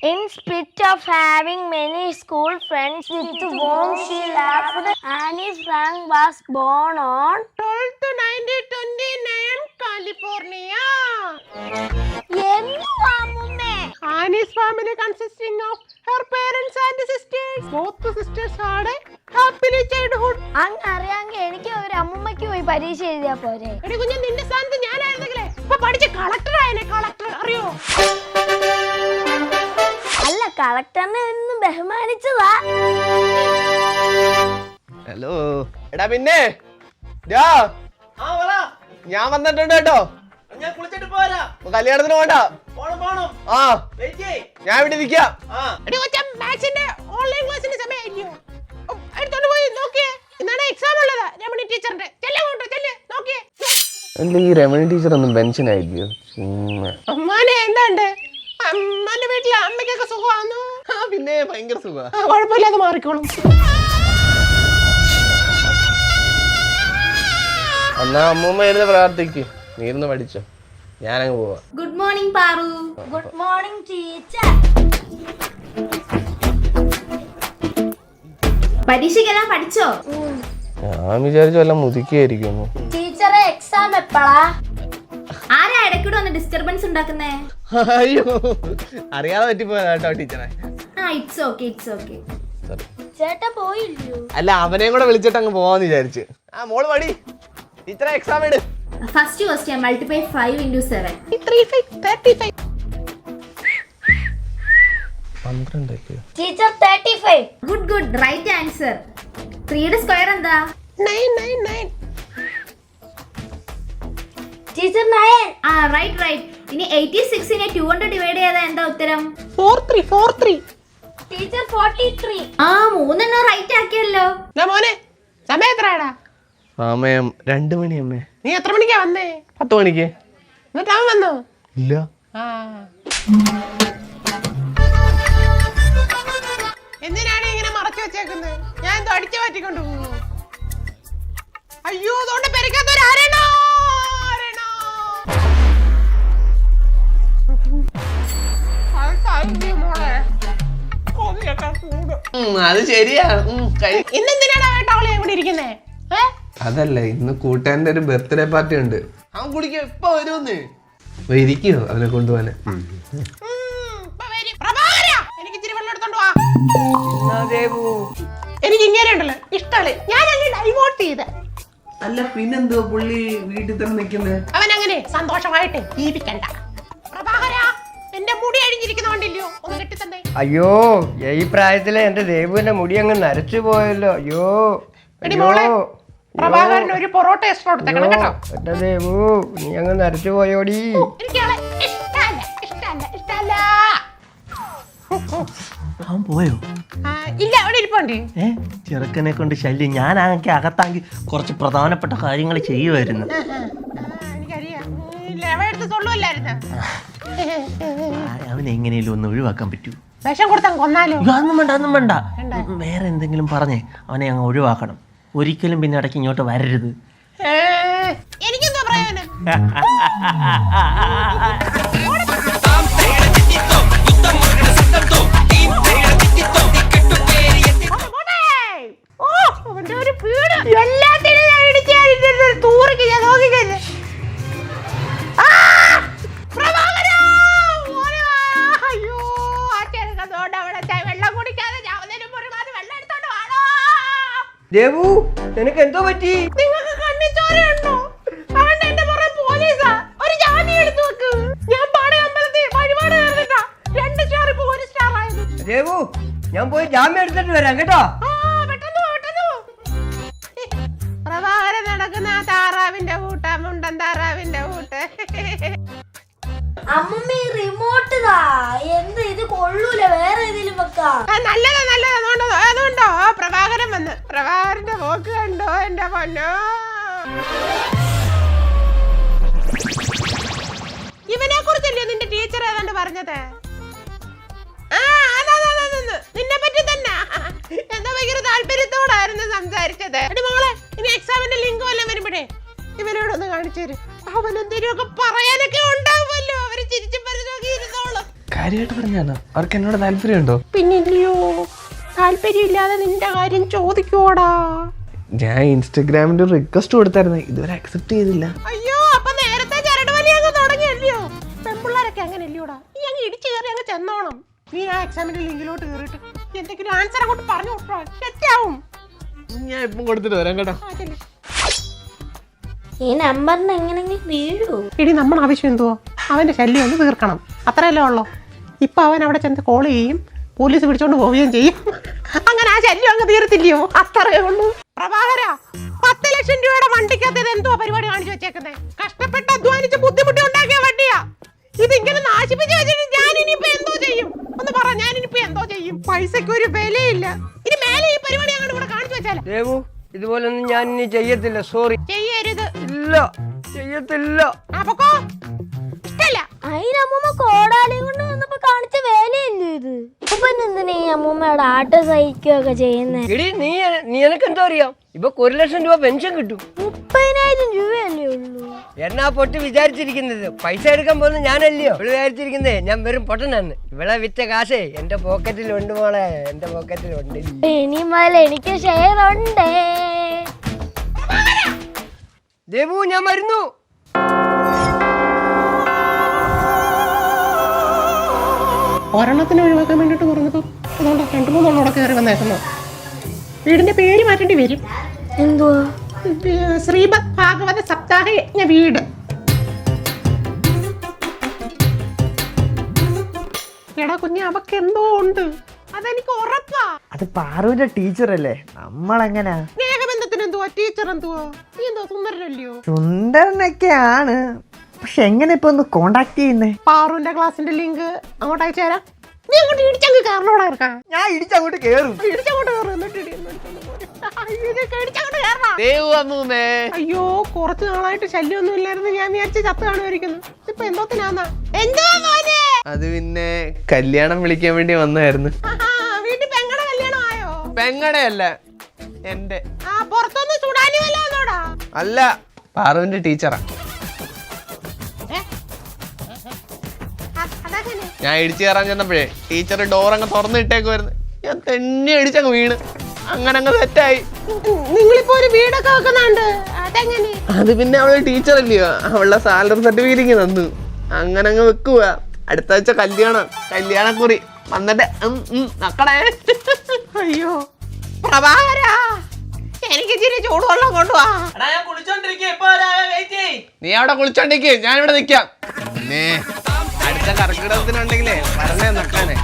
In spite of having many school friends with whom she laughed, Annie Frank was born on 12th 1929 California. Annie's family consisting of her parents and sisters. Both sisters had a happy childhood. അറിയാമെങ്കിൽ എനിക്ക് ഒരു അമ്മൂമ്മയ്ക്ക് പോയി പരീക്ഷ എഴുതിയാ പോരെ? എടി കുഞ്ഞ്, നിന്റെ സ്ഥാനത്ത് ഞാനായിരുന്നെങ്കിലേ ഇപ്പൊ പഠിച്ച് കളക്ടർ ആയനെ. കളക്ടർ അറിയോ? അല്ല, കളക്ടറിനെ ഒന്ന് ബഹുമാനിച്ചതാ. ഹലോ എടാ, പിന്നെ ഞാൻ വന്നിട്ടുണ്ട് കേട്ടോ. കല്യാണത്തിന് പോണ്ട. ആ, ഞാൻ ഇവിടെ ഇരിക്കാം. എടി കൊച്ചാ, മാത്സിന്റെ ഓൺലൈൻ ക്ലാസ്സിന്റെ സമയമായിരിക്കും. എടുത്തോണ്ട് പോയി നോക്കിയേ. ഇന്നാണ് എക്സാം ഉള്ളത് രമണി ടീച്ചറിന്റെ. ചെല്ലങ്ങോട്ടോ, ചെല്ല് നോക്കിയേ. ഈ രമണി ടീച്ചർ ഒന്നും പെൻഷൻ ആയിരിക്കും. അമ്മാനെ എന്താണ്ട്? അമ്മാന്റെ വീട്ടിലെ അമ്മയ്ക്കൊക്കെ സുഖമാണോ? പിന്നെ ഭയങ്കര സുഖം. കുഴപ്പമില്ലാതെ മാറിക്കോളും. എന്നാ അമ്മൂമ്മ ഇരുന്ന് പ്രാർത്ഥിക്ക്, നീ ഇരുന്ന് പഠിച്ചോ, ഞാനങ്ങ് പോവാ. Good morning Paru. Good morning teacher. പരീക്ഷയ്ക്കെല്ലാം പഠിച്ചോ? ഞാൻ വിചാരിച്ചു വല്ല മുതുക്കിയായിരിക്കും. ടീച്ചറെ എക്സാം എപ്പോഴാ? ആരാ ഇടയ്ക്കൂടെ വന്ന് ഡിസ്റ്റർബൻസ് ഉണ്ടാക്കുന്നേ? അയ്യോ, അറിയാതെ പറ്റിപ്പോയതാ കേട്ടോ ടീച്ചറെ. It's okay, it's okay. ചേട്ടാ പോയില്ലയോ? അല്ല, അവനെയും കൂടെ വിളിച്ചിട്ട് അങ്ങ് പോവാന്ന് വിചാരിച്ചു. മോള് പടി, ടീച്ചറെ എക്സാം ഇട്. First question, multiply 5 into 7. 35. 12 teacher 35. Good good, right answer. 3യുടെ സ്ക്വയർ എന്താ? 999. ടീച്ചർ 9. Right right. ഇനി 86നെ 2 കൊണ്ട് ഡിവൈഡ് ചെയ്താ എന്താ ഉത്തരം? 43. ടീച്ചർ 43. 3 റൈറ്റ് ആക്കിയല്ലോ. മോനെ, സമയം എത്രയാടാ? സമയം 2 മണി. അമ്മേ, നീ എത്ര മണിക്കാ വന്നേ? 10 മണിക്ക്. എന്നിട്ട് അവൻ വന്നോ? ഇല്ല. എന്തിനാണ് ഇങ്ങനെ മറച്ചു വെച്ചേക്കുന്നത്? ഞാൻ എന്തോ അടിച്ചു മാറ്റിക്കൊണ്ട് പോകുന്നു. അയ്യോ, അതുകൊണ്ട് പെരുക്കാത്തൊരാരണോ. അത് ശരിയാ. ഇന്നെന്തിനാണ് വേട്ടാവളെ ഇവിടെ ഇരിക്കുന്നേ? അതല്ല, ഇന്ന് കൂട്ടുകാരന്റെ ഒരു ബർത്ത്ഡേ പാർട്ടി ഉണ്ട്. അവൻ കുടിക്കോ, ഇപ്പൊ വരുമെന്ന്. ഇരിക്കോ അവനെ കൊണ്ടുപോവാന്. എനിക്ക് ഇച്ചിരി വെള്ളം എടുത്തോണ്ട് വാ. എനിക്ക് ഇങ്ങനെ ഉണ്ടല്ലോ ഇഷ്ടമല്ലേ, ഞാൻ അങ്ങനെ ഡൈവോട്ട് ചെയ്ത്. അല്ല, പിന്നെന്തോ പുള്ളി വീട്ടിൽ തന്നെ നിൽക്കുന്നത്. അവൻ അങ്ങനെ സന്തോഷമായിട്ട് ജീവിക്കണ്ട. പ്രഭാകര, എന്റെ മുടി അഴിഞ്ഞിരിക്കുന്നോണ്ടില്ലയോ, ഒന്ന് കെട്ടി തന്നെ. അയ്യോ, ഈ പ്രായത്തിലെ എന്റെ ദേവുവിന്റെ മുടി അങ്ങ് നരച്ചു പോയല്ലോ. അയ്യോ, പ്രഭാകരൻ ഒരു പൊറോട്ട എക്സ്ട്രാ കൊടുത്തേക്കണം കേട്ടോ. എന്റെ ദേവു, നീ അങ്ങ് നരച്ചു പോയോടി. എനിക്ക് ഇഷ്ടല്ല. അവൻ പോയോ? ഇല്ല, അവിടെ ഇരിപ്പുണ്ട്. ചെറുക്കനെ കൊണ്ട് ശല്യം. ഞാൻ ആകെ അകത്താങ്കി കുറച്ച് പ്രധാനപ്പെട്ട കാര്യങ്ങൾ ചെയ്യുമായിരുന്നു. എനിക്കറിയാം, എടുത്ത് തൊള്ളുമല്ലായിരുന്നു. അവൻ എങ്ങനെയും ഒന്ന് ഒഴിവാക്കാൻ പറ്റൂ. വിഷം കൊടുത്താൽ കൊന്നാലോ? ഒന്നും വേണ്ട. വേറെ എന്തെങ്കിലും പറഞ്ഞേ അവനെ അങ്ങ് ഒഴിവാക്കണം. ഒരിക്കലും പിന്നെ ഇടയ്ക്ക് ഇങ്ങോട്ട് വരരുത്. എനിക്കെന്തോ പ്രയോജനം? ദേവു, നിനക്ക് എന്തോ പറ്റി? നിങ്ങൾക്ക് കണ്ണിച്ചോരയുണ്ടോ? അവന്റെ എന്റെ പുറകെ പോലീസാ. ഒരു ജാതി എടുത്തു വെക്ക്. ഞാൻ പാടി അമ്പലത്തിൽ വഴിപാട് നേർന്നിട്ടാ 2 സ്റ്റാർ ഇപ്പൊ 1 സ്റ്റാർ ആയത്. ദേവു, ഞാൻ പോയി ജാമ്യം എടുത്തിട്ട് വരാം കേട്ടോ. പെട്ടെന്ന്. പ്രഭാകരൻ നടക്കുന്ന ആ താറാവിന്റെ കൂട്ട, മുണ്ടൻ താറാവിന്റെ കൂട്ട്. അമ്മമ്മ റിമോട്ട് താ. എന്ത് ഇത് കൊള്ളൂല, വേറെ ഏതെങ്കിലും വെക്കാം. നല്ലതാ. അതുകൊണ്ടോ പ്രഭാകരൻ വന്ന്. പ്രഭാകരന്റെ പോക്ക് കണ്ടോ എന്റെ പൊന്നോ. ഇവനെ കുറിച്ചല്ലേ നിന്റെ ടീച്ചർ ഏതാണ്ട് പറഞ്ഞത്? നിന്നെ പറ്റി തന്നെ. എന്താ ഭയങ്കര താല്പര്യത്തോടായിരുന്നു സംസാരിച്ചത്. മോളെ, ഇനി എക്സാമിന്റെ ലിങ്ക് വല്ലതും വരുമ്പോഴേ ഇവനോടൊന്ന് കാണിച്ചു തരും. അവൻ എന്തെങ്കിലുമൊക്കെ പറയാനൊക്കെ ഉണ്ടാവുമല്ലോ. അവര് ചിരിച്ചും പരിചോക്കി ഇരുന്നോളും. കാര്യമായിട്ട് പറഞ്ഞാണ് അവർക്ക് എന്നോട് താല്പര്യമുണ്ടോ? പിന്നില്ലയോ, താല്പര്യമില്ലാതെ നിന്റെ കാര്യം ചോദിക്കോടാ. ഞാൻ ഇൻസ്റ്റഗ്രാമിന്റെ റിക്വസ്റ്റ് കൊടുത്തായിരുന്നു, ഇതുവരെ അക്സെപ്റ്റ് ചെയ്തില്ല. അയ്യോ, അപ്പൊ നേരത്തെ ചരട് വലി അങ്ങ് തുടങ്ങിയല്ലയോ? പെൺപിള്ളേരൊക്കെ അങ്ങനെ അല്ലയോടാ, നീ അങ്ങ് ഇടിച്ചു കയറി അങ്ങ് ചെന്നോണം. നീ ആ എക്സാമിന്റെ ലിങ്കിലോട്ട് കയറിയിട്ട് എന്തെങ്കിലും ആൻസർ അങ്ങോട്ട് പറഞ്ഞു കൊടുത്തോ, സെറ്റാവും. ഞാൻ ഇപ്പം കൊടുത്തിട്ട് വരാം കേട്ടോ. ഈ നമ്പറിന് എങ്ങനെങ്കിലും വീഴൂ. ഇടി, നമ്മുടെ ആവശ്യം എന്തുവോ അവന്റെ ശല്യം ഒന്ന് തീർക്കണം, അത്രയല്ലേ ഉള്ളൂ. ഇപ്പൊ അവൻ അവിടെ ചെന്ന് കോൾ ചെയ്യും, പോലീസ് പിടിച്ചോണ്ട് പോവുകയും ചെയ്യും. അങ്ങനെ ആ ശല്യം അങ്ങ് തീർത്തില്ലയോ, അത്രയേ ഉള്ളൂ. പ്രഭാകര, 10 ലക്ഷം രൂപയുടെ വണ്ടിക്കകത്ത് ഇത് എന്തോ പരിപാടി കാണിച്ചു വെച്ചേക്കുന്നേ? കഷ്ടപ്പെട്ട് അധ്വാനിച്ച് ബുദ്ധിമുട്ടി ഉണ്ടാക്കിയ വണ്ടിയാ ഇതിങ്ങനെ നാശിപ്പിച്ച് വെച്ചിട്ട് ഞാൻ ഇനിയിപ്പോ എന്തോ ചെയ്യും? ഒന്ന് പറ, ഞാൻ ഇനിയിപ്പോ എന്തോ ചെയ്യും? പൈസക്ക് ഒരു വിലയില്ല. ഇനി മേലെ ഈ പരിപാടി അങ്ങോട്ട് ഇവിടെ കാണിച്ചു വെച്ചാലേ. ദേവു, ഇതുപോലൊന്നും ഞാൻ ഇനി ചെയ്യത്തില്ല. സോറി. ചെയ്യരുത്. ഇല്ല, ചെയ്യത്തില്ല. അപ്പൊക്കോ ഇഷ്ടല്ല. അതിനമ്മൂമ്മ കോടാലിയും കൊണ്ട് വന്നപ്പോ കാണിച്ച വേലയല്ലേ ഇത്? അപ്പൊ എന്തിനാ ഈ അമ്മൂമ്മയുടെ ആട്ട സഹിക്കുകയൊക്കെ ചെയ്യുന്നേ? എടി, നീ എനക്ക് എന്തോ അറിയാം? ഇപ്പൊ 1 ലക്ഷം രൂപ പെൻഷൻ കിട്ടും. 30,000 രൂപയല്ലേ ഉള്ളൂ. എന്നാ പൊട്ടി വിചാരിച്ചിരിക്കുന്നത്? പൈസ എടുക്കാൻ പോകുന്ന ഞാനല്ലയോ? ഇവിടെ വിചാരിച്ചിരിക്കുന്നേ ഞാൻ വെറും പൊട്ടനാണ്. ഇവിടെ വിറ്റ കാശേ എന്റെ പോക്കറ്റിലുണ്ട് മോളെ, എന്റെ പോക്കറ്റിലുണ്ട്. ഇനി മുതൽ എനിക്ക് ഷെയർ ഉണ്ട്. ദേവു, ഞാൻ മരുന്നു. ഒരെണ്ണത്തിന് ഒഴിവാക്കാൻ വേണ്ടിട്ട് പറഞ്ഞപ്പോ അതുകൊണ്ട് 2-3 എണ്ണം കയറി വന്നേക്കുന്നു. വീടിന്റെ പേര് മാറ്റേണ്ടി വരും. എന്തുവാ? ശ്രീമദ് ഭാഗവത സപ്താഹ യജ്ഞ വീട്. എടാ കുഞ്ഞ്, അവക്ക് എന്തോ ഉണ്ട്, അതെനിക്ക് ഉറപ്പാ. അത് പാറുവിന്റെ ടീച്ചറല്ലേ, നമ്മളെങ്ങനാ? സ്നേഹബന്ധത്തിന് എന്തുവാ, ടീച്ചർ എന്തുവാ? നീ എന്തോ സുന്ദരനല്ലയോ? സുന്ദരനൊക്കെയാണ്, പക്ഷെ എങ്ങനെ ഇപ്പൊ ഒന്ന് കോണ്ടാക്ട് ചെയ്യുന്നേ? പാറുവിന്റെ ക്ലാസിന്റെ ലിങ്ക് അങ്ങോട്ട് അയച്ചു തരാം. നീ അങ്ങോട്ട് ഇടിച്ചങ്ങ് കയറണോടാ ഇറക്കാം. ഞാൻ ഇടിച്ചങ്ങോട്ട് കേറും. ഇടിച്ചങ്ങോട്ട് കയറും, എന്നിട്ട് ഇടിച്ചങ്ങോട്ട് കയറണം. അയ്യോ, കുറച്ച് നാളായിട്ട് ശല്യമൊന്നും ഇല്ലായിരുന്നു, ഞാൻ വിചാരിച്ച ചത്ത് കാണുമായിരിക്കുന്നു. ഇപ്പൊ എന്തോത്തിനാന്നാ? എന്തുവാ മോനെ? അത് പിന്നെ കല്യാണം വിളിക്കാൻ വേണ്ടി വന്നായിരുന്നു. വീട്ടിൽ പെങ്ങടെ കല്യാണം ആയോ? പെങ്ങടെ അല്ല, എന്റെ. പുറത്തൊന്ന് ചുടാനി വല്ലോടാ? അല്ല, പാറുവിന്റെ ടീച്ചറാ. ഞാൻ ഇടിച്ചു കയറാൻ ചെന്നപ്പോഴേ ടീച്ചർ ഡോർ അങ്ങ് തുറന്നിട്ടേക്കുമായിരുന്നു. ഞാൻ തന്നെ ഇടിച്ചങ്ങ് വീണ്, അങ്ങനെ അങ്ങ് സെറ്റായി. നിങ്ങളിപ്പോ ഒരു വീടൊക്കെ വെക്കുന്നുണ്ട്, അതെങ്ങനെ? അത് പിന്നെ അവള് ടീച്ചർ അല്ലയോ, അവളുടെ സാലറി സർട്ടിഫിക്കറ്റ് തന്നു, അങ്ങനെ അങ്ങ് വെക്കുക. അടുത്ത ആഴ്ച കല്യാണക്കുറി വന്നിട്ട് നക്കടേ. അയ്യോ പ്രഭാകരാ, എനിക്ക് ഇച്ചിരി ചൂടുവെള്ളം കൊണ്ടുവാ. നീ അവിടെ കുളിച്ചോണ്ടിരിക്കേ, ഞാനിവിടെ നിക്കാം. പിന്നെ അടുത്ത കർക്കിടകത്തിനുണ്ടെങ്കിലേ പറഞ്ഞേ നക്കാനെ.